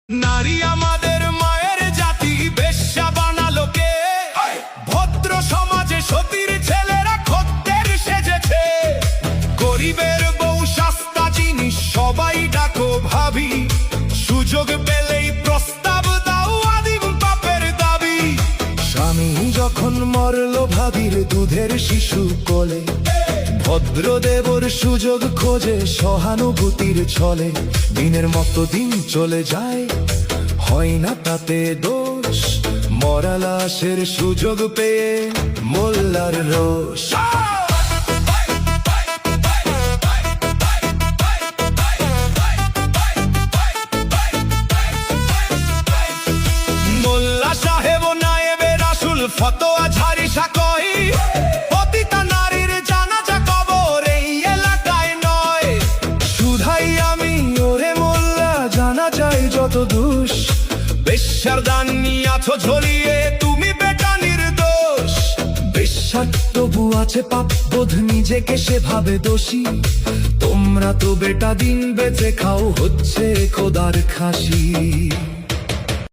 নারী আমাদের মায়ের জাতি, বেশ্যা বানালো কে? ভদ্র সমাজে সতীর ছেলেরা খদ্দের সেজেছে। গরিবের বউ সস্তা জিনিস, সবাই ডাকো ভাবি। সুযোগ পেলেই প্রস্তাব দাও, আদিম পাপের দাবি। স্বামী যখন মরল ভাবির দুধের শিশু কোলে, ভদ্রদেবর সুযোগ খোঁজে সহানুভূতির ছলে। দিনের মতো দিন চলে যায়, হয় না তাতে দোষ। মরা লাশের সুযোগ পেয়ে মোল্লার রোষ। মোল্লা সাহেব নায়েবে রাসূল ফতোয়া ঝাড়ি সাকই, পতিতা নারীর জানাজা কবর এই এলাকায় নয়। শুধাই আমি ওরে মোল্লা, জানা যায় যত দোষ। বেশ্যার দান নিয়াছো ঝরিয়ে, তুমি বেটা নির্দোষ। বেশ্যার তবু আছে পাপ বোধ, নিজেকে সে ভাবে দোষী। তোমরা তো বেটা দিন বেঁচে খাও, হচ্ছে খোদার খাসি।